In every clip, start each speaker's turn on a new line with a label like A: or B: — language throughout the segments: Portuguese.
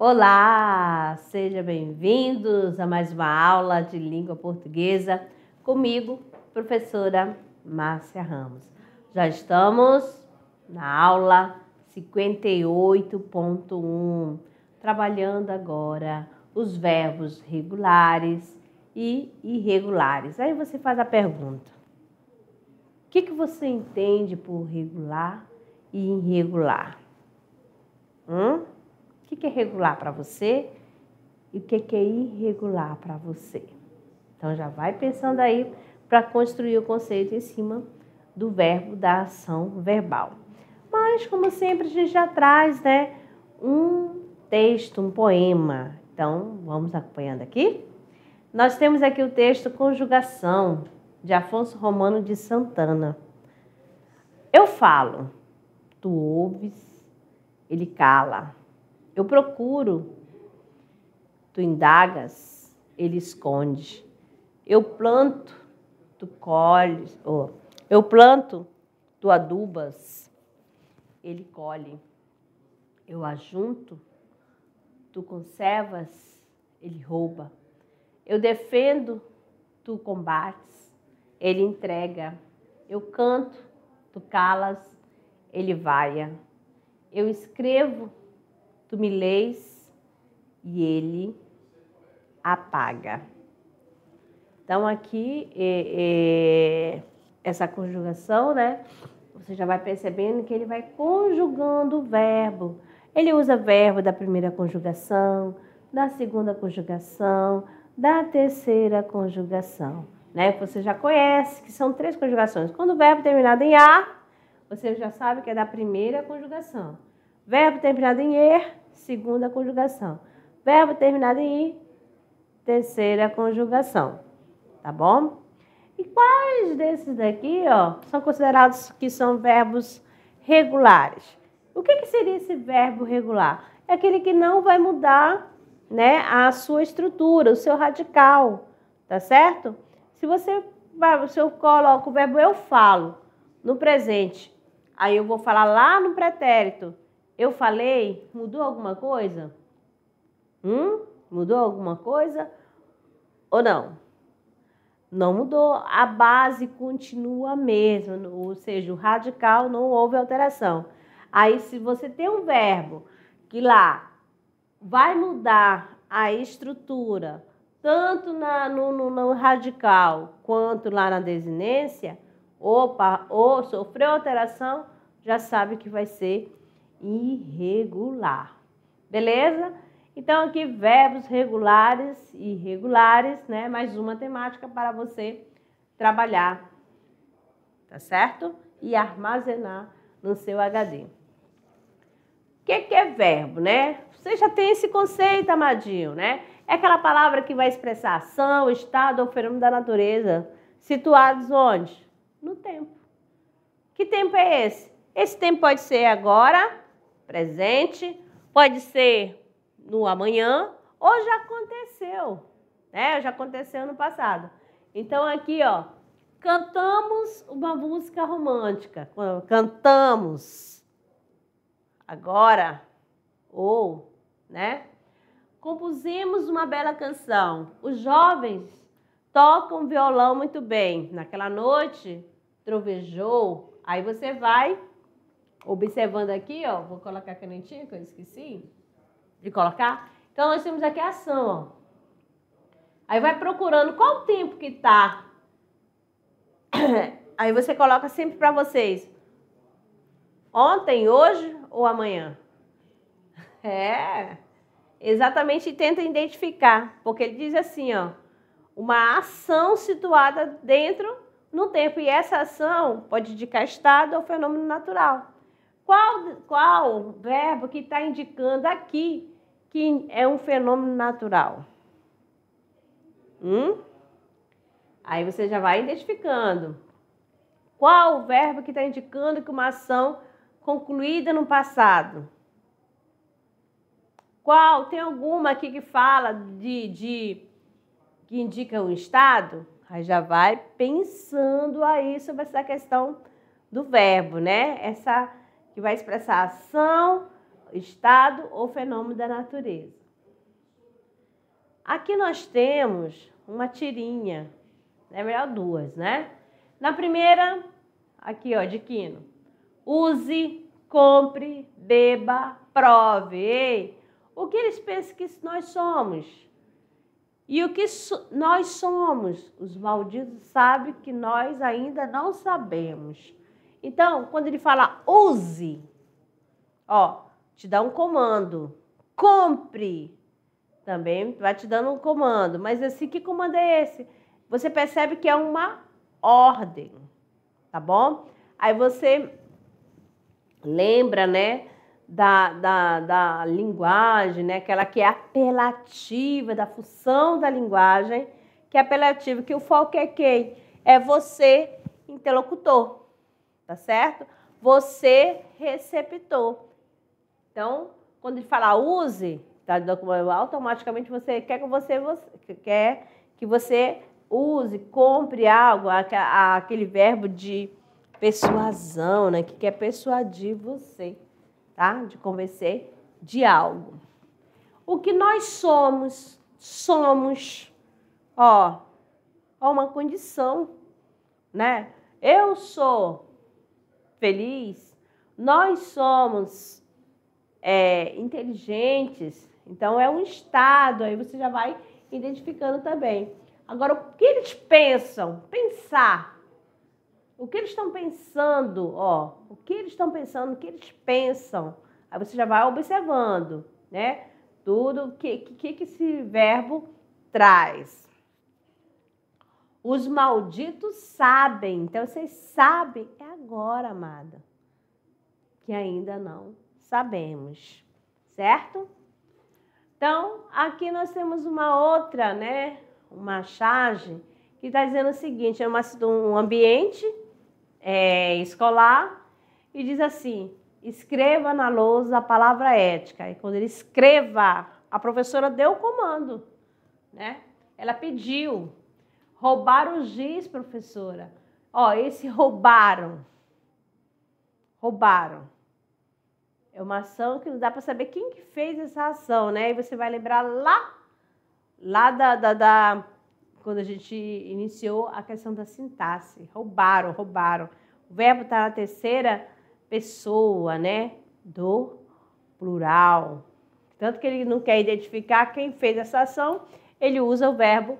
A: Olá, sejam bem-vindos a mais uma aula de língua portuguesa comigo, professora Márcia Ramos. Já estamos na aula 58.1, trabalhando agora os verbos regulares e irregulares. Aí você faz a pergunta: o que você entende por regular e irregular? O que é regular para você e o que é irregular para você? Então, já vai pensando aí para construir o conceito em cima do verbo da ação verbal. Mas, como sempre, a gente já traz, um texto, um poema. Então, vamos acompanhando aqui. Nós temos aqui o texto Conjugação, de Afonso Romano de Santana. Eu falo, tu ouves, ele cala. Eu procuro, tu indagas, ele esconde. Eu planto, tu colhes. Eu planto, tu adubas, ele colhe. Eu ajunto, tu conservas, ele rouba. Eu defendo, tu combates, ele entrega. Eu canto, tu calas, ele vaia. Eu escrevo, tu me lês e ele apaga. Então, aqui, essa conjugação, você já vai percebendo que ele vai conjugando o verbo. Ele usa verbo da primeira conjugação, da segunda conjugação, da terceira conjugação. Você já conhece que são 3 conjugações. Quando o verbo terminado em A, você já sabe que é da primeira conjugação. Verbo terminado em ER, segunda conjugação. Verbo terminado em I, terceira conjugação. Tá bom? E quais desses daqui, são considerados que são verbos regulares? O que seria esse verbo regular? É aquele que não vai mudar, a sua estrutura, o seu radical, tá certo? Se eu coloco o verbo eu falo no presente, aí eu vou falar lá no pretérito, eu falei, mudou alguma coisa? Mudou alguma coisa ou não? Não mudou, a base continua a mesma, ou seja, o radical não houve alteração. Aí, se você tem um verbo que lá vai mudar a estrutura, tanto no radical quanto lá na desinência, ou sofreu alteração, já sabe que vai ser irregular. Beleza? Então, aqui, verbos regulares e irregulares, mais uma temática para você trabalhar, tá certo? E armazenar no seu HD. O que é verbo, Você já tem esse conceito, amadinho, É aquela palavra que vai expressar ação, estado ou fenômeno da natureza, situados onde? No tempo. Que tempo é esse? Esse tempo pode ser agora, presente, pode ser no amanhã, ou já aconteceu, Já aconteceu no passado. Então, aqui, cantamos uma música romântica. Cantamos agora, ou, compusemos uma bela canção. Os jovens tocam violão muito bem. Naquela noite, trovejou. Aí você vai observando aqui, vou colocar a canetinha que eu esqueci de colocar. Então, nós temos aqui a ação, Aí vai procurando qual o tempo que tá. Aí você coloca sempre para vocês. Ontem, hoje ou amanhã? Exatamente, e tenta identificar. Porque ele diz assim, uma ação situada dentro no tempo. E essa ação pode indicar estado ou fenômeno natural. Qual verbo que está indicando aqui que é um fenômeno natural? Aí você já vai identificando. Qual o verbo que está indicando que uma ação concluída no passado? Tem alguma aqui que fala que indica um estado? Aí já vai pensando aí sobre essa questão do verbo, Essa que vai expressar ação estado ou fenômeno da natureza. Aqui nós temos uma tirinha, é melhor duas, né? Na primeira, aqui ó, de Quino. Use, compre, beba, prove. Ei, o que eles pensam que nós somos? E o que nós somos? Os malditos sabem que nós ainda não sabemos. Então, quando ele fala use, ó, te dá um comando. Compre, também vai te dando um comando. Mas assim, que comando é esse? Você percebe que é uma ordem, tá bom? Aí você lembra, né, da linguagem, né, aquela que é apelativa, da função da linguagem, que é apelativa, que o foco é quem? É você, interlocutor, tá certo? Você, receptor. Então, quando ele fala use, tá, automaticamente você quer que você use, compre algo, aquele verbo de persuasão, né, que quer persuadir você, tá? De convencer de algo. O que nós somos, ó, uma condição, né? Eu sou feliz, nós somos inteligentes, então é um estado, aí você já vai identificando também. Agora, o que eles pensam? Pensar. O que eles estão pensando, ó, o que eles estão pensando, o que eles pensam. Aí você já vai observando, né? Tudo que esse verbo traz. Os malditos sabem, então vocês sabem, é agora, amada, que ainda não sabemos, certo? Então, aqui nós temos uma outra, né? Uma charge que está dizendo o seguinte, é um ambiente escolar e diz assim, escreva na lousa a palavra ética. E quando ele escreva, a professora deu o comando, né? Ela pediu, roubar o giz, professora. Ó, esse roubaram. É uma ação que não dá para saber quem que fez essa ação, né? E você vai lembrar lá quando a gente iniciou a questão da sintaxe. Roubaram. O verbo está na terceira pessoa, né? Do plural. Tanto que ele não quer identificar quem fez essa ação, ele usa o verbo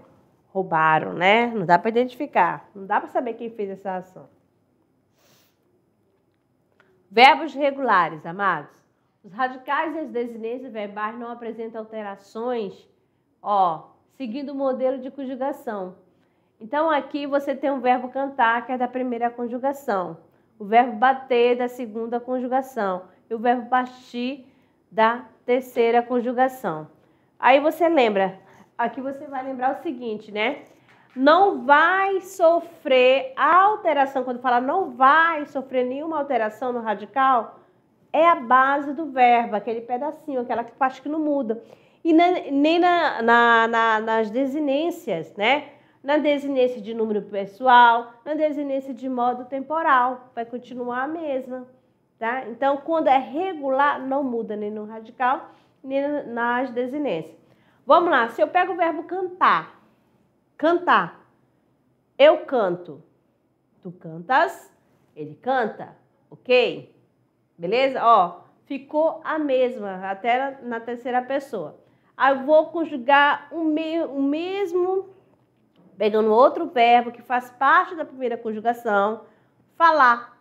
A: roubaram, né? Não dá para identificar, não dá para saber quem fez essa ação. Verbos regulares, amados. Os radicais e as desinências verbais não apresentam alterações, ó, seguindo o modelo de conjugação. Então, aqui você tem o verbo cantar, que é da primeira conjugação. O verbo bater, da segunda conjugação. E o verbo partir, da terceira conjugação. Aí você lembra, aqui você vai lembrar o seguinte, né? Não vai sofrer alteração, quando fala não vai sofrer nenhuma alteração no radical, é a base do verbo, aquele pedacinho, aquela parte que não muda. E nem nas desinências, né? Na desinência de número pessoal, na desinência de modo temporal, vai continuar a mesma, tá? Então, quando é regular, não muda nem no radical, nem nas desinências. Vamos lá, se eu pego o verbo cantar, eu canto, tu cantas, ele canta, ok? Beleza? Ó, ficou a mesma, até na terceira pessoa. Aí eu vou conjugar o mesmo, pegando outro verbo que faz parte da primeira conjugação, falar.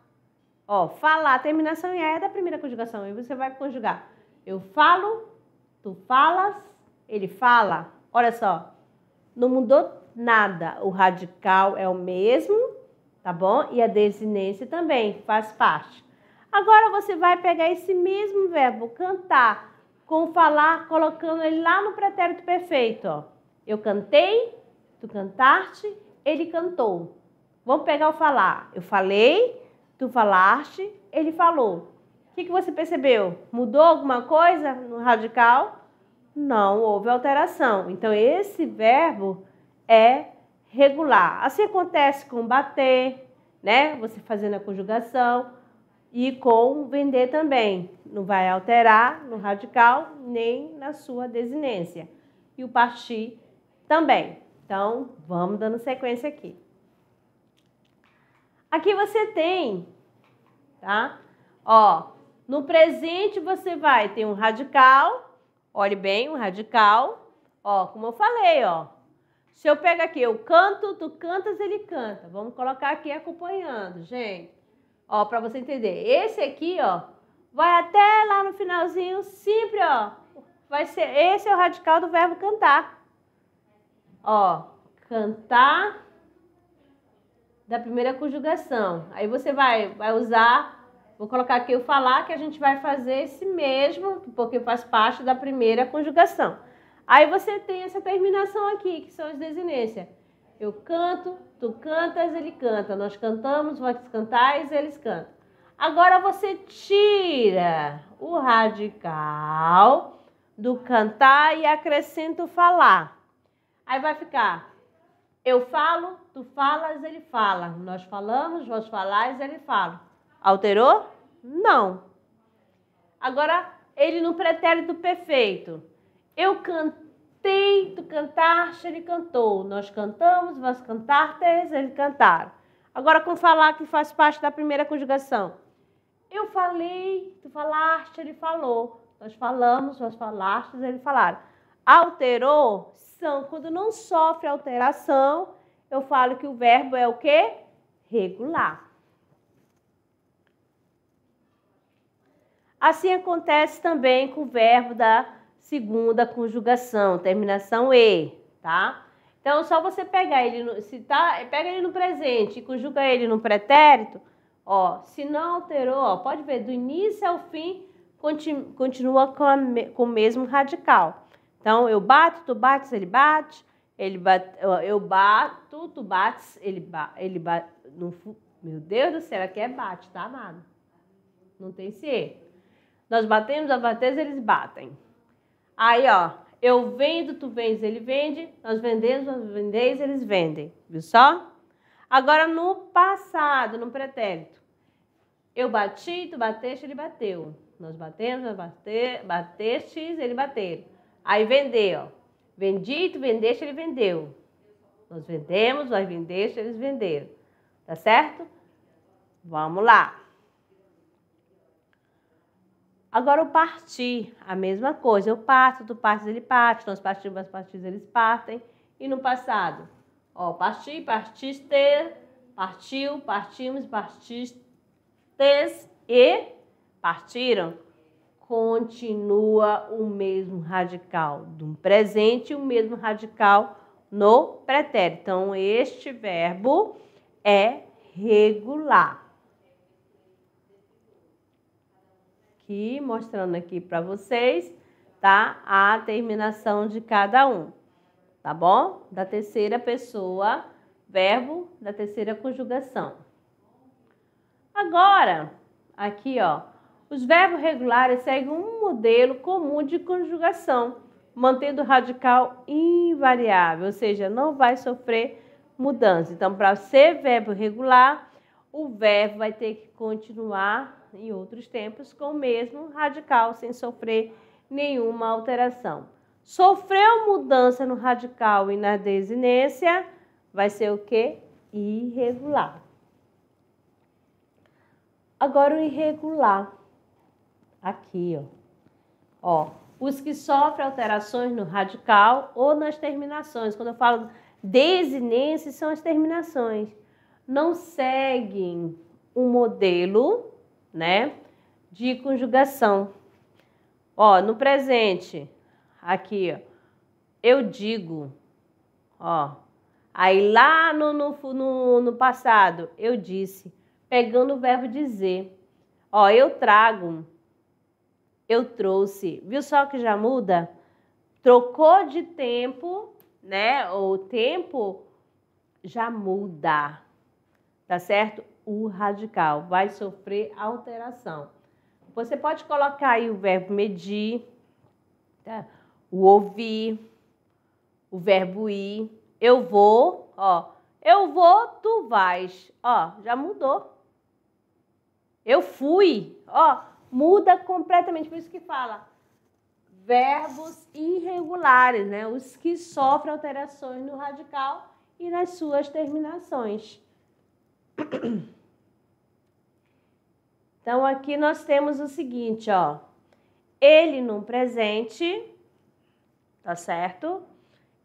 A: Ó, falar, a terminação é da primeira conjugação, e você vai conjugar. Eu falo, tu falas, ele fala. Olha só, não mudou nada, o radical é o mesmo, tá bom? E a desinência também faz parte. Agora você vai pegar esse mesmo verbo, cantar, com falar, colocando ele lá no pretérito perfeito, ó. Eu cantei, tu cantaste, ele cantou. Vamos pegar o falar. Eu falei, tu falaste, ele falou. O que você percebeu? Mudou alguma coisa no radical? Não houve alteração. Então, esse verbo é regular. Assim acontece com bater, né? Você fazendo a conjugação. E com vender também. Não vai alterar no radical nem na sua desinência. E o partir também. Então, vamos dando sequência aqui. Aqui você tem, tá? Ó, no presente você vai ter um radical. Olhe bem, um radical. Ó, como eu falei, ó. Se eu pego aqui, eu canto, tu cantas, ele canta. Vamos colocar aqui acompanhando, gente. Ó, para você entender. Esse aqui, ó, vai até lá no finalzinho, sempre, ó. Vai ser, esse é o radical do verbo cantar. Ó, cantar da primeira conjugação. Aí você vai usar, vou colocar aqui o falar, que a gente vai fazer esse mesmo, porque faz parte da primeira conjugação. Aí você tem essa terminação aqui, que são as desinências. Eu canto, tu cantas, ele canta. Nós cantamos, vós cantais, eles cantam. Agora você tira o radical do cantar e acrescenta o falar. Aí vai ficar eu falo, tu falas, ele fala. Nós falamos, vós falais, ele fala. Alterou? Não. Agora, ele no pretérito perfeito. Eu cantei, tu cantaste, ele cantou. Nós cantamos, vós cantastes, ele cantaram. Agora, com falar, que faz parte da primeira conjugação. Eu falei, tu falaste, ele falou. Nós falamos, vós falastes, ele falaram. Alterou? São, quando não sofre alteração, eu falo que o verbo é o quê? Regular. Assim acontece também com o verbo da segunda conjugação, terminação E, tá? Então, só você pegar ele, pega ele no presente e conjuga ele no pretérito, ó, se não alterou, ó, pode ver, do início ao fim, continua com o mesmo radical. Então, eu bato, tu bates, ele bate, eu bato, tu bates, ele bate. Meu Deus do céu, aqui é bate, tá, amado? Não tem esse erro. Nós batemos, eles batem. Aí, ó, eu vendo, tu vendes, ele vende, nós vendemos, vendeis, eles vendem. Viu só? Agora, no passado, no pretérito, eu bati, tu bateste, ele bateu. Nós batemos, batestes, ele bateram. Aí vendeu, ó. Vendi, tu vendeste, ele vendeu. Nós vendemos, nós vendeste, eles venderam. Tá certo? Vamos lá. Agora o partir, a mesma coisa. Eu parto, tu partes, ele parte. Nós partimos, nós partimos, eles partem. E no passado? Ó, parti, partiste, partiu, partimos, partistes e partiram. Continua o mesmo radical do presente e o mesmo radical no pretérito. Então, este verbo é regular. Aqui, mostrando aqui para vocês, tá? A terminação de cada um, tá bom? Da terceira pessoa, verbo da terceira conjugação. Agora, aqui, ó. Os verbos regulares seguem um modelo comum de conjugação, mantendo o radical invariável, ou seja, não vai sofrer mudança. Então, para ser verbo regular, o verbo vai ter que continuar em outros tempos com o mesmo radical, sem sofrer nenhuma alteração. Sofreu mudança no radical e na desinência, vai ser o quê? Irregular. Agora o irregular. Aqui, ó. Os que sofrem alterações no radical ou nas terminações. Quando eu falo desinência, são as terminações. Não seguem um modelo, né, de conjugação. Ó, no presente, aqui, ó, eu digo, ó. Aí lá no passado, eu disse, pegando o verbo dizer. Ó, eu trago. Eu trouxe. Viu só que já muda? Trocou de tempo, né? O tempo já muda. Tá certo? O radical vai sofrer alteração. Você pode colocar aí o verbo medir, tá? O ouvir, o verbo ir. Eu vou, ó. Eu vou, tu vais. Ó, já mudou. Eu fui. Ó, muda completamente. Por isso que fala verbos irregulares, né? Os que sofrem alterações no radical e nas suas terminações. Então, aqui nós temos o seguinte, ó. Ele no presente, tá certo?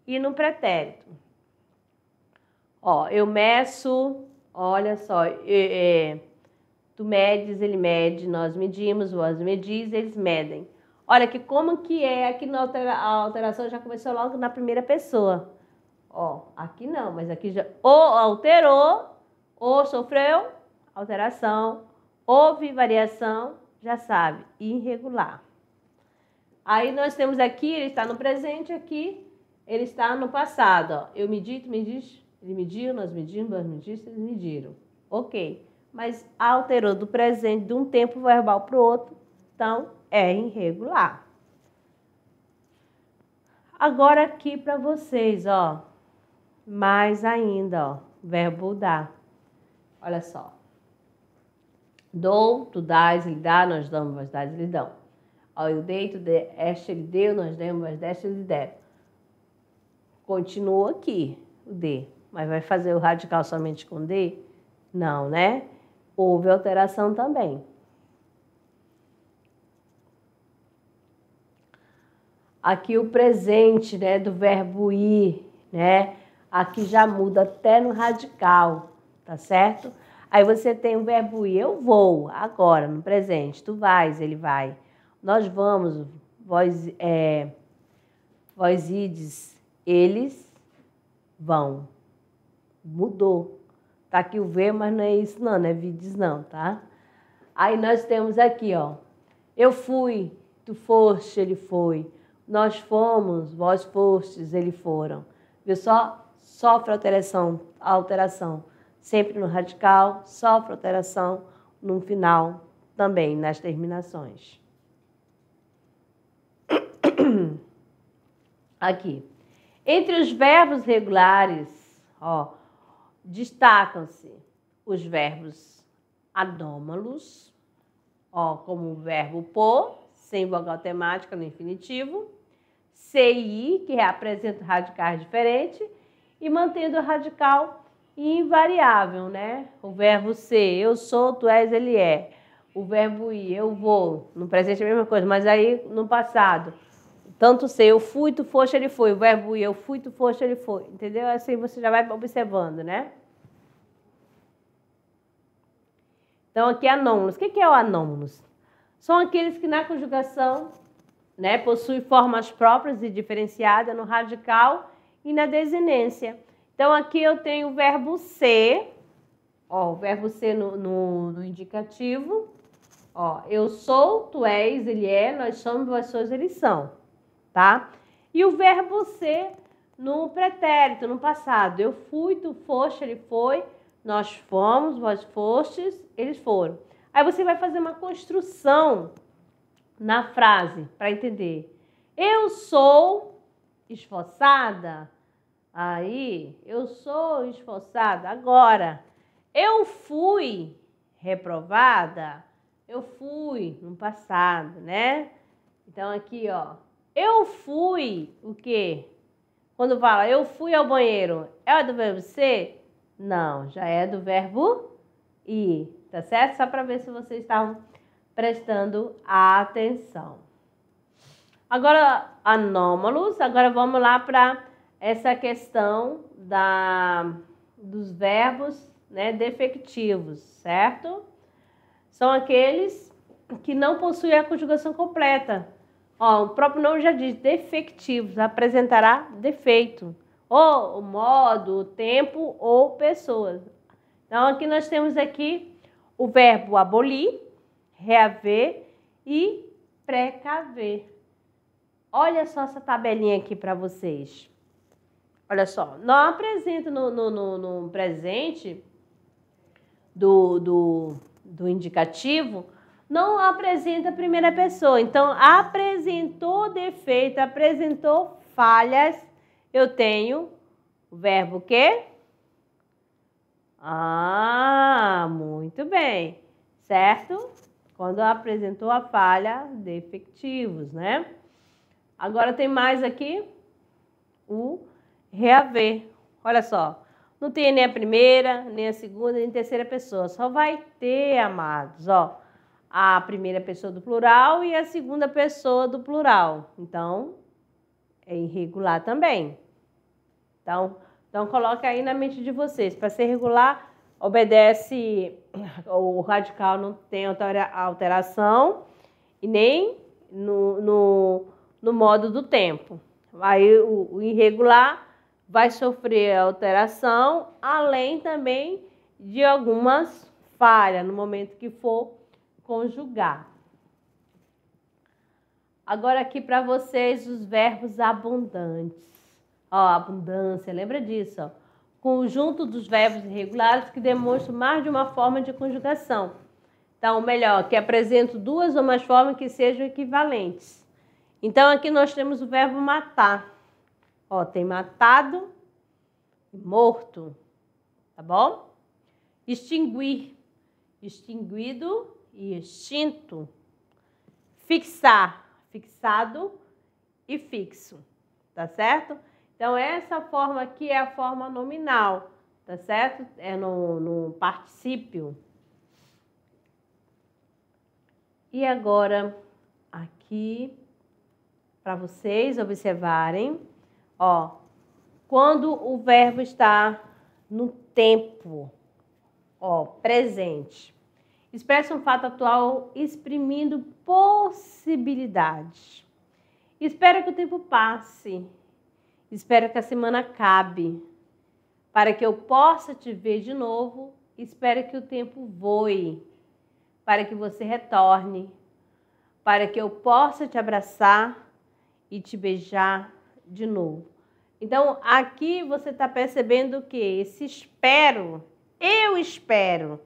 A: E no pretérito. Ó, eu meço, olha só, tu medes, ele mede, nós medimos, vós medis, eles medem. Olha que como que é, aqui na alteração já começou logo na primeira pessoa. Ó, aqui não, mas aqui já ou alterou, ou sofreu alteração, houve variação, já sabe, irregular. Aí nós temos aqui, ele está no presente, aqui ele está no passado. Ó. Eu medi, tu mediste, ele mediu, nós medimos, nós medimos, eles mediram. Ok, mas alterou do presente de um tempo verbal para o outro, então é irregular. Agora aqui para vocês, ó, mais ainda, ó, verbo dar. Olha só. Dou, tu dás, ele dá, nós damos, vós dás, ele dão. Ó, eu dei, tu deste, ele deu, nós demos, vós deste, ele deram. Continua aqui o D, mas vai fazer o radical somente com D? Não, né? Houve alteração também. Aqui o presente, né, do verbo ir, né? Aqui já muda até no radical, tá certo? Aí você tem o verbo ir, eu vou, agora, no presente. Tu vais, ele vai. Nós vamos, vós ides, eles vão. Mudou. Tá aqui o ver, mas não é isso não, não é vides não, tá? Aí nós temos aqui, ó. Eu fui, tu foste, ele foi. Nós fomos, vós fostes, eles foram. Viu só? Sofre alteração sempre no radical, sofre alteração no final também, nas terminações. Aqui. Entre os verbos regulares, ó, destacam-se os verbos anômalos, ó, como o verbo pôr, sem vogal temática no infinitivo, CI, que representa radicais diferentes, e mantendo o radical invariável, né? O verbo ser, eu sou, tu és, ele é. O verbo ir, eu vou. No presente é a mesma coisa, mas aí no passado. Tanto ser, eu fui, tu foste, ele foi. O verbo ir, eu fui, tu foste, ele foi. Entendeu? Assim você já vai observando, né? Então, aqui anômalos. O que é o anômalos? São aqueles que na conjugação, né, possuem formas próprias e diferenciadas no radical e na desinência. Então, aqui eu tenho o verbo ser, ó, o verbo ser no indicativo. Ó, eu sou, tu és, ele é, nós somos, vós sois, eles são, tá? E o verbo ser no pretérito, no passado. Eu fui, tu foste, ele foi, nós fomos, vós fostes, eles foram. Aí você vai fazer uma construção na frase para entender. Eu sou esforçada. Aí, eu sou esforçada. Agora, eu fui reprovada. Eu fui no passado, né? Então, aqui, ó. Eu fui o quê? Quando fala eu fui ao banheiro, é do verbo ser? Não, já é do verbo ir, tá certo? Só para ver se vocês estavam prestando atenção. Agora, anômalos. Agora vamos lá para essa questão dos verbos, né, defectivos, certo? São aqueles que não possuem a conjugação completa. Ó, o próprio nome já diz, defectivos, apresentará defeito. Ou o modo, o tempo ou pessoas. Então, aqui nós temos aqui o verbo abolir, reaver e precaver. Olha só essa tabelinha aqui para vocês. Olha só, não apresenta no presente do indicativo, não apresenta a primeira pessoa. Então, apresentou defeito, apresentou falhas, eu tenho o verbo quê? Ah, muito bem. certo? Quando apresentou a falha de efetivos, né? Agora tem mais aqui o reaver. Olha só, não tem nem a primeira, nem a segunda, nem a terceira pessoa. Só vai ter, amados, ó, a primeira pessoa do plural e a segunda pessoa do plural. Então, é irregular também. Então coloca aí na mente de vocês. Para ser regular, obedece, o radical não tem alteração e nem no modo do tempo. Aí o irregular vai sofrer alteração, além também de algumas falhas no momento que for conjugar. Agora aqui para vocês os verbos abundantes. Ó, abundância, lembra disso, ó. Conjunto dos verbos irregulares que demonstram mais de uma forma de conjugação. Então, melhor, que apresentam duas ou mais formas que sejam equivalentes. Então, aqui nós temos o verbo matar. Ó, tem matado e morto, tá bom? Extinguir, extinguido e extinto. Fixar, fixado e fixo, tá certo? Então, essa forma aqui é a forma nominal, tá certo? É no particípio. E agora, aqui, para vocês observarem, ó, quando o verbo está no tempo, ó, presente, expressa um fato atual exprimindo possibilidades. Espera que o tempo passe. Espero que a semana acabe. Para que eu possa te ver de novo, espero que o tempo voe. Para que você retorne. Para que eu possa te abraçar e te beijar de novo. Então, aqui você está percebendo que esse espero, eu espero,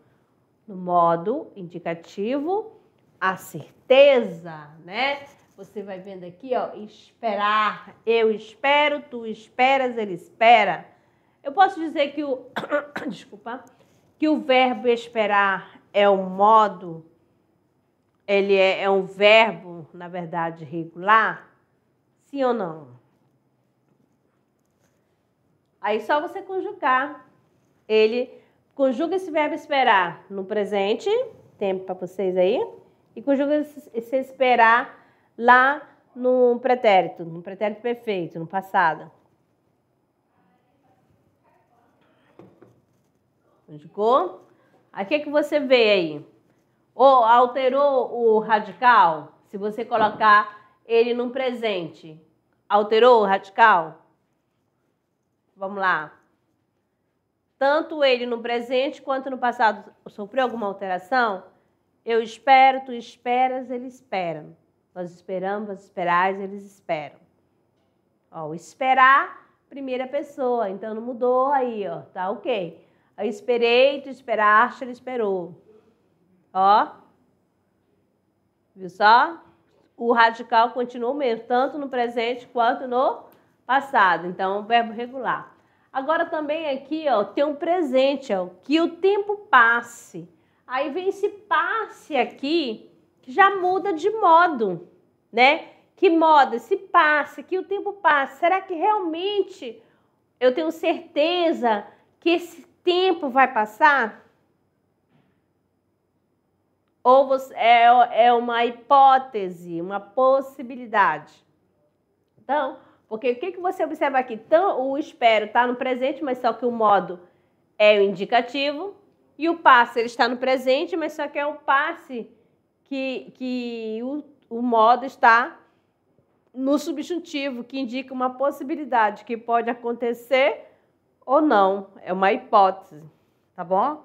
A: no modo indicativo, a certeza, né? Você vai vendo aqui, ó, esperar. Eu espero, tu esperas, ele espera. Eu posso dizer que o desculpa, que o verbo esperar é um modo, ele é um verbo, na verdade, regular? Sim ou não? Aí só você conjugar. Ele conjuga esse verbo esperar no presente, tempo para vocês aí, e conjuga esse esperar lá no pretérito perfeito, no passado. Conjugou? Aí o que você vê aí? Ou alterou o radical? Se você colocar ele no presente, alterou o radical? Vamos lá. Tanto ele no presente quanto no passado sofreu alguma alteração? Eu espero, tu esperas, ele espera. Nós esperamos, vós esperais, eles esperam. Ó, o esperar, primeira pessoa, então não mudou aí, ó, tá ok. Eu esperei, tu esperaste, ele esperou. Ó, viu só? O radical continua o mesmo, tanto no presente quanto no passado. Então, verbo regular. Agora também aqui, ó, tem um presente, ó, que o tempo passe. Aí vem esse passe aqui, que já muda de modo, né? Que modo? Esse passe, que o tempo passe. Será que realmente eu tenho certeza que esse tempo vai passar? Ou é uma hipótese, uma possibilidade? Então, porque o que você observa aqui? Então, o espero está no presente, mas só que o modo é o indicativo. E o passe ele está no presente, mas só que é o passe que o modo está no subjuntivo, que indica uma possibilidade que pode acontecer ou não. É uma hipótese, tá bom?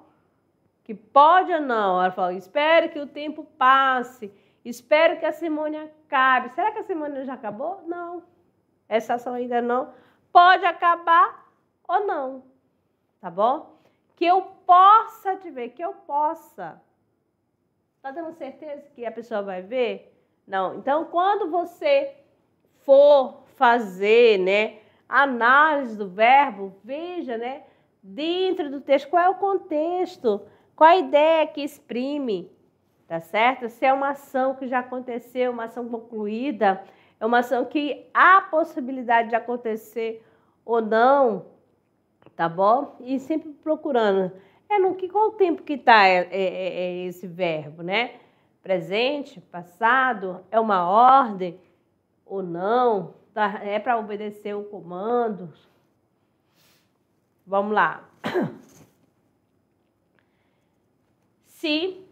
A: Que pode ou não. Ela fala, espero que o tempo passe, espero que a cerimônia acabe. Será que a cerimônia já acabou? Não. Essa ação ainda não. Pode acabar ou não, tá bom? Que eu possa te ver, que eu possa. Tá dando certeza que a pessoa vai ver? Não. Então, quando você for fazer, né, análise do verbo, veja, né, dentro do texto, qual é o contexto, qual a ideia que exprime, tá certo? Se é uma ação que já aconteceu, uma ação concluída, é uma ação que há possibilidade de acontecer ou não, tá bom? E sempre procurando. Qual o tempo que está esse verbo, né? Presente, passado, é uma ordem ou não? Tá? É para obedecer um comando? Vamos lá. Se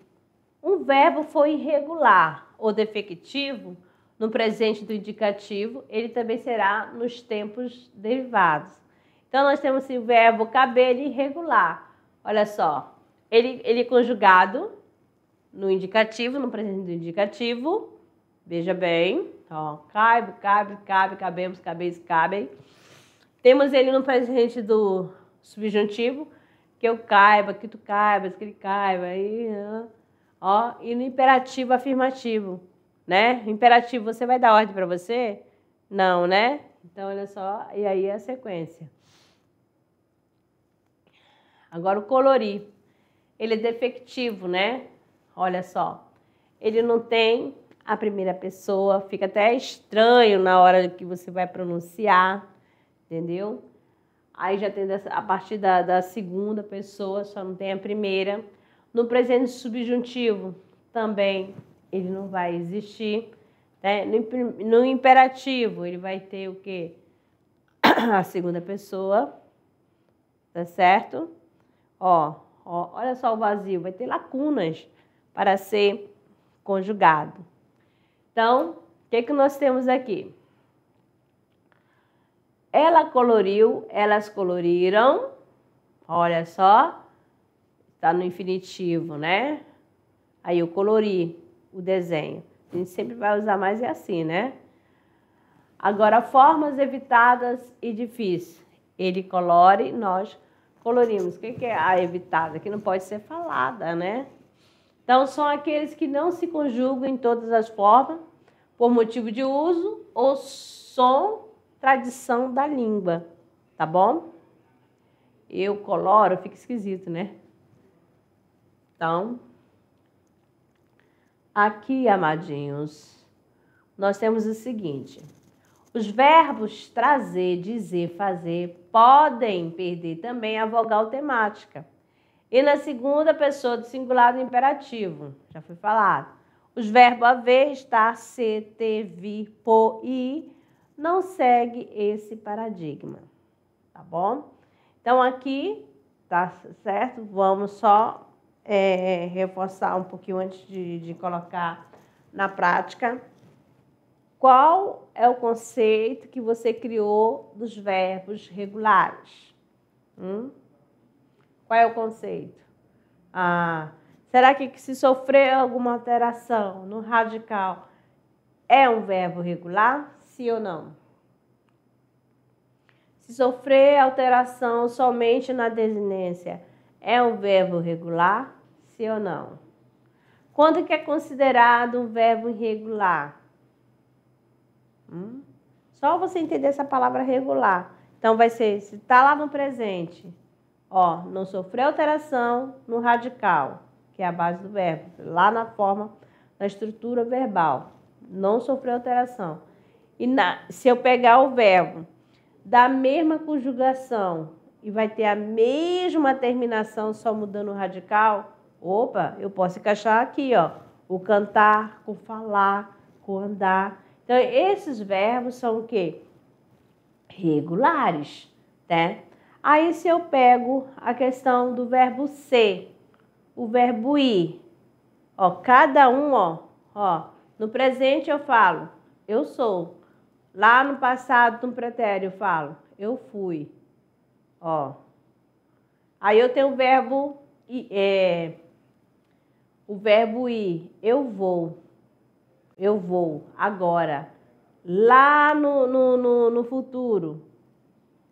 A: um verbo for irregular ou defectivo, no presente do indicativo, ele também será nos tempos derivados. Então, nós temos o verbo caber irregular. Olha só, ele é conjugado no indicativo, no presente do indicativo. Veja bem, ó, cabe, cabemos, cabeis, cabem. Temos ele no presente do subjuntivo, que eu caiba, que tu caibas, que ele caiba. Aí, ó, e no imperativo afirmativo, né? Imperativo, você vai dar ordem para você? Não, né? Então, olha só, e aí a sequência. Agora, o colorir. Ele é defectivo, né? Olha só. Ele não tem a primeira pessoa, fica até estranho na hora que você vai pronunciar, entendeu? Aí já tem a partir da segunda pessoa, só não tem a primeira. No presente subjuntivo, também ele não vai existir. Né? No imperativo, ele vai ter o quê? A segunda pessoa, tá certo? Ó, olha só o vazio, vai ter lacunas para ser conjugado. Então, o que nós temos aqui? Ela coloriu, elas coloriram. Olha só, está no infinitivo, né? Aí eu colori o desenho. A gente sempre vai usar mais assim, né? Agora, formas evitadas e difíceis. Ele colore, nós colorimos. O que é a evitada? Que não pode ser falada, né? Então, são aqueles que não se conjugam em todas as formas, por motivo de uso ou som, tradição da língua, tá bom? Eu coloro, fica esquisito, né? Então, aqui, amadinhos, nós temos o seguinte. Os verbos trazer, dizer, fazer podem perder também a vogal temática. E na segunda pessoa do singular do imperativo, já foi falado. Os verbos haver, estar, ser, ter, vir, por e ir não segue esse paradigma, tá bom? Então aqui, tá certo? Vamos só reforçar um pouquinho antes de colocar na prática. Qual é o conceito que você criou dos verbos regulares? Qual é o conceito? Será que se sofrer alguma alteração no radical é um verbo regular? Sim ou não? Se sofrer alteração somente na desinência, é um verbo regular? Sim ou não? Quando que é considerado um verbo irregular? Só você entender essa palavra regular. Então, vai ser, se está lá no presente, ó, não sofreu alteração no radical, que é a base do verbo, lá na forma da estrutura verbal. Não sofreu alteração. E se eu pegar o verbo da mesma conjugação e vai ter a mesma terminação, só mudando o radical, opa, eu posso encaixar aqui, ó, o cantar, com falar, com andar. Então, esses verbos são o quê? Regulares, né? Aí, se eu pego a questão do verbo ser, o verbo ir, ó, cada um, ó, no presente eu falo, eu sou. Lá no passado, no pretérito, eu falo, eu fui, ó. Aí eu tenho o verbo ir, eu vou, agora. Lá no futuro,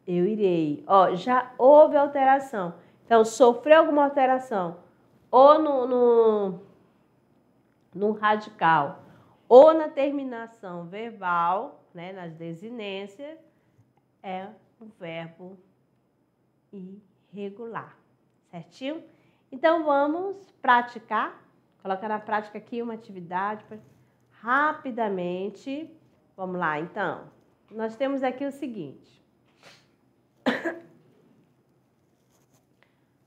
A: eu irei. Ó, já houve alteração. Então, sofreu alguma alteração, ou no radical, ou na terminação verbal, né, nas desinências, é o verbo irregular, certinho? Então, vamos praticar. Coloca na prática aqui uma atividade rapidamente. Vamos lá, então. Nós temos aqui o seguinte.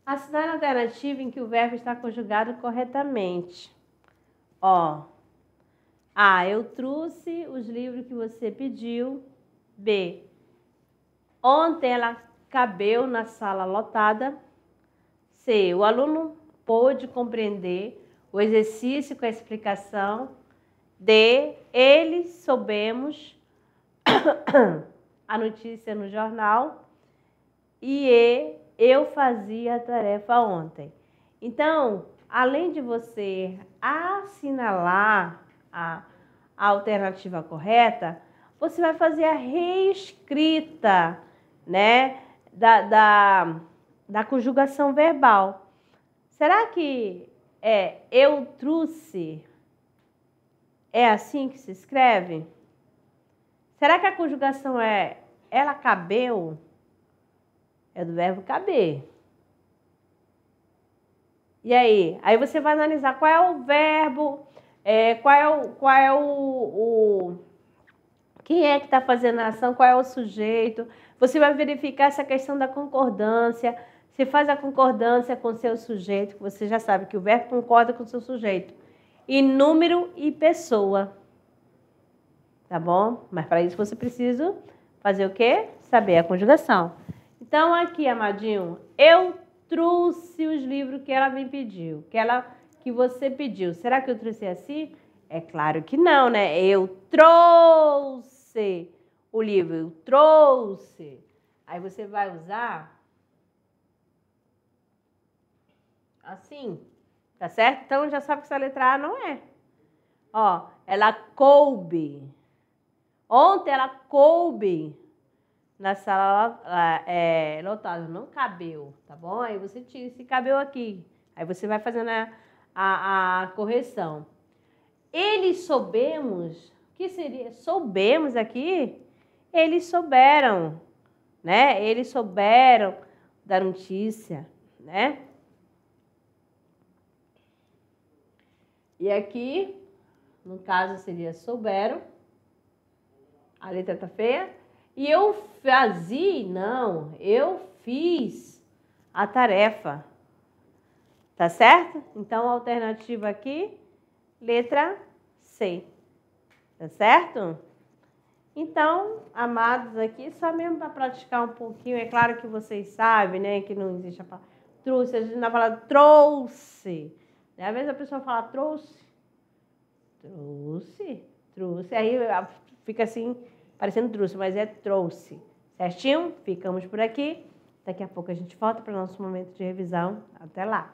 A: Assinale a alternativa em que o verbo está conjugado corretamente. Ó. A. Eu trouxe os livros que você pediu. B. Ontem ela cabeu na sala lotada. C. O aluno pôde compreender o exercício com a explicação. D. Eles soubemos a notícia no jornal. E E. Eu fazia a tarefa ontem. Então, além de você assinalar a alternativa correta, você vai fazer a reescrita, né, da conjugação verbal. Será que eu trouxe é assim que se escreve? Será que a conjugação é ela cabeu? É do verbo caber. E aí? Aí você vai analisar qual é o verbo, quem é que está fazendo a ação, qual é o sujeito. Você vai verificar essa questão da concordância. Você faz a concordância com o seu sujeito, que você já sabe que o verbo concorda com o seu sujeito. E número e pessoa. Tá bom? Mas para isso você precisa fazer o quê? Saber a conjugação. Então, aqui, amadinho, eu trouxe os livros que ela me pediu, que você pediu. Será que eu trouxe assim? É claro que não, né? Eu trouxe o livro, eu trouxe. Aí você vai usar assim, tá certo? Então, já sabe que essa letra A não é. Ó, ela coube. Ontem ela coube na sala lotada, não cabeu, tá bom? Aí você tira esse cabeu aqui. Aí você vai fazendo a correção. Eles soubemos, o que seria? Soubemos aqui, eles souberam, né? Eles souberam da notícia, né? E aqui, no caso, seria souberam. A letra tá feia. E eu fazia, não, eu fiz a tarefa. Tá certo? Então, a alternativa aqui, letra C. Tá certo? Então, amados, aqui, só mesmo para praticar um pouquinho. É claro que vocês sabem, né, que não existe a palavra trouxe. A gente não fala trouxe. Às vezes a pessoa fala trouxe. Trouxe. Trouxe. Aí fica assim, parecendo trouxe, mas é trouxe. Certinho? Ficamos por aqui. Daqui a pouco a gente volta para o nosso momento de revisão. Até lá!